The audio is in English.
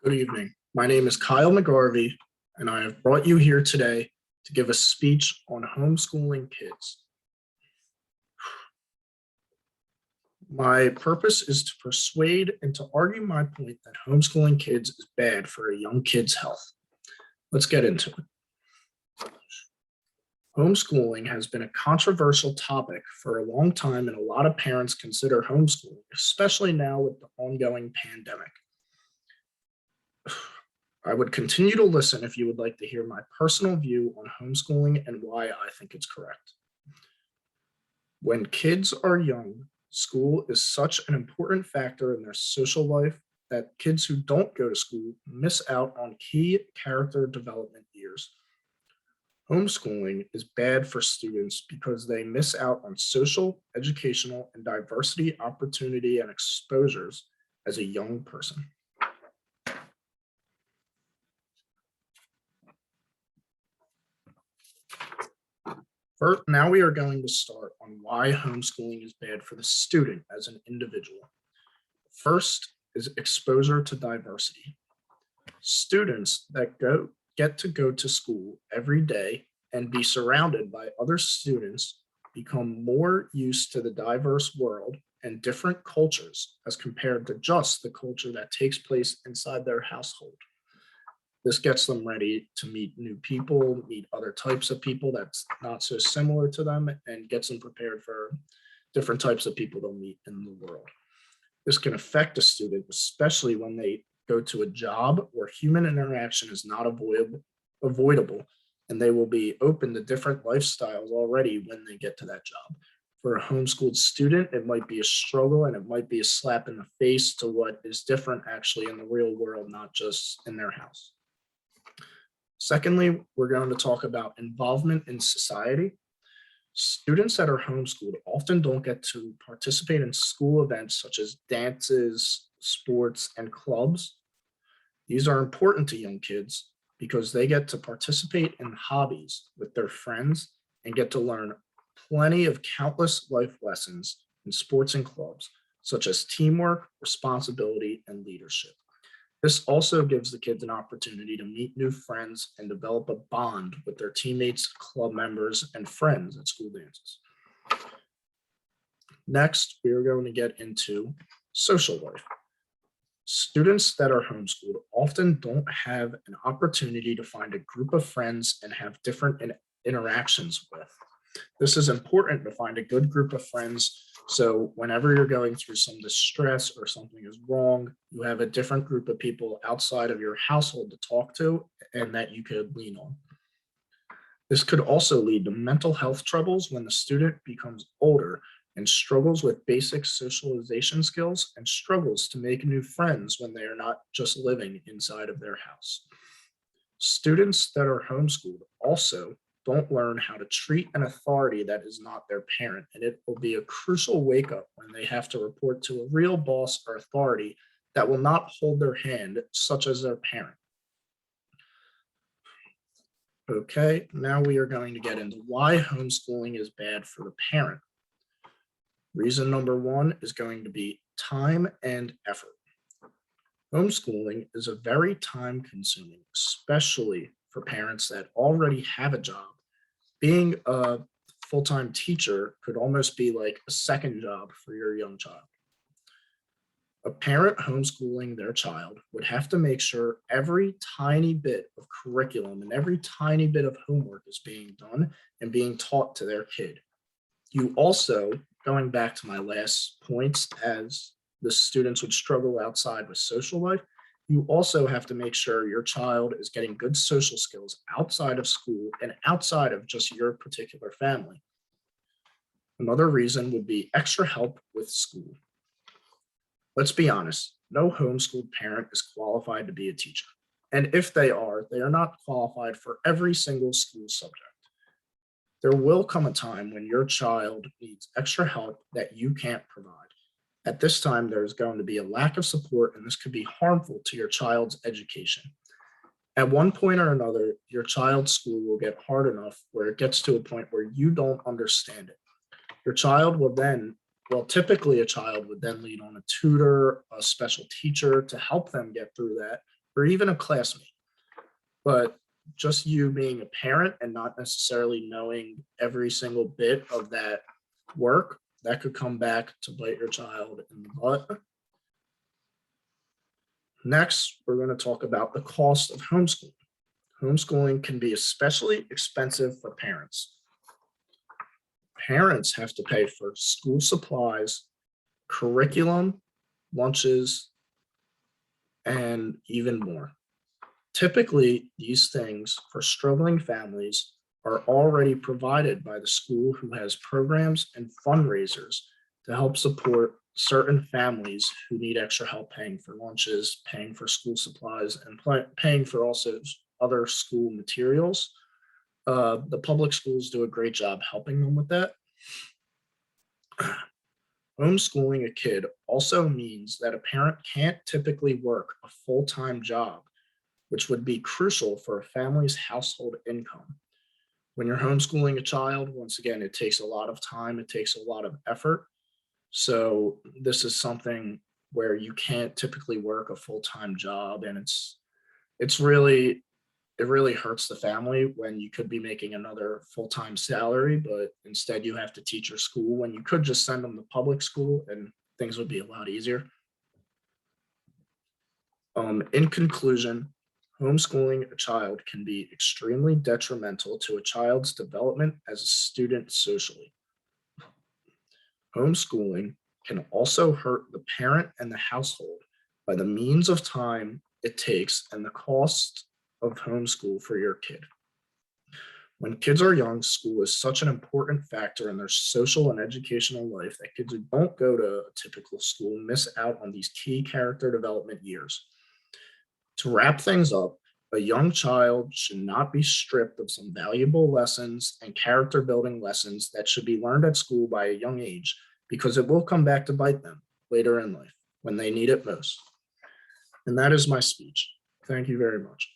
Good evening. My name is Kyle McGarvey, and I have brought you here today to give a speech on homeschooling kids. My purpose is to persuade and to argue my point that homeschooling kids is bad for a young kid's health. Let's get into it. Homeschooling has been a controversial topic for a long time, and a lot of parents consider homeschooling, especially now with the ongoing pandemic. I would continue to listen if you would like to hear my personal view on homeschooling and why I think it's correct. When kids are young, school is such an important factor in their social life that kids who don't go to school miss out on key character development years. Homeschooling is bad for students because they miss out on social, educational, and diversity opportunity and exposures as a young person. First, now we are going to start on why homeschooling is bad for the student as an individual. First is exposure to diversity. Students that get to go to school every day and be surrounded by other students become more used to the diverse world and different cultures as compared to just the culture that takes place inside their household. This gets them ready to meet new people, meet other types of people that's not so similar to them, and gets them prepared for different types of people they'll meet in the world. This can affect a student, especially when they go to a job where human interaction is not avoidable, and they will be open to different lifestyles already when they get to that job. For a homeschooled student, it might be a struggle and it might be a slap in the face to what is different actually in the real world, not just in their house. Secondly, we're going to talk about involvement in society. Students that are homeschooled often don't get to participate in school events such as dances, sports, and clubs. These are important to young kids because they get to participate in hobbies with their friends and get to learn plenty of countless life lessons in sports and clubs, such as teamwork, responsibility, and leadership. This also gives the kids an opportunity to meet new friends and develop a bond with their teammates, club members, and friends at school dances. Next, we are going to get into social life. Students that are homeschooled often don't have an opportunity to find a group of friends and have different interactions with. This is important to find a good group of friends. So whenever you're going through some distress or something is wrong, you have a different group of people outside of your household to talk to and that you could lean on. This could also lead to mental health troubles when the student becomes older and struggles with basic socialization skills and struggles to make new friends when they are not just living inside of their house. Students that are homeschooled also don't learn how to treat an authority that is not their parent, and it will be a crucial wake up when they have to report to a real boss or authority that will not hold their hand, such as their parent. Okay, now we are going to get into why homeschooling is bad for the parent. Reason number one is going to be time and effort. Homeschooling is a very time consuming, especially for parents that already have a job. Being a full-time teacher could almost be like a second job for your young child. A parent homeschooling their child would have to make sure every tiny bit of curriculum and every tiny bit of homework is being done and being taught to their kid. You also, going back to my last points, as the students would struggle outside with social life, you also have to make sure your child is getting good social skills outside of school and outside of just your particular family. Another reason would be extra help with school. Let's be honest, no homeschooled parent is qualified to be a teacher. And if they are not qualified for every single school subject. There will come a time when your child needs extra help that you can't provide. At this time, there's going to be a lack of support, and this could be harmful to your child's education. At one point or another, your child's school will get hard enough where it gets to a point where you don't understand it. Your child will then, typically a child would then lean on a tutor, a special teacher to help them get through that, or even a classmate. But just you being a parent and not necessarily knowing every single bit of that work, that could come back to bite your child in the butt. Next, we're going to talk about the cost of homeschooling. Homeschooling can be especially expensive for parents. Parents have to pay for school supplies, curriculum, lunches, and even more. Typically, these things for struggling families are already provided by the school, who has programs and fundraisers to help support certain families who need extra help paying for lunches, paying for school supplies, and paying for also other school materials. The public schools do a great job helping them with that. Homeschooling a kid also means that a parent can't typically work a full-time job, which would be crucial for a family's household income. When you're homeschooling a child, once again, it takes a lot of time, it takes a lot of effort. So this is something where you can't typically work a full-time job, and it's really it really hurts the family when you could be making another full-time salary, but instead you have to teach your school when you could just send them to public school and things would be a lot easier. In conclusion, homeschooling a child can be extremely detrimental to a child's development as a student socially. Homeschooling can also hurt the parent and the household by the means of time it takes and the cost of homeschool for your kid. When kids are young, school is such an important factor in their social and educational life that kids who don't go to a typical school miss out on these key character development years. To wrap things up, a young child should not be stripped of some valuable lessons and character building lessons that should be learned at school by a young age, because it will come back to bite them later in life when they need it most. And that is my speech. Thank you very much.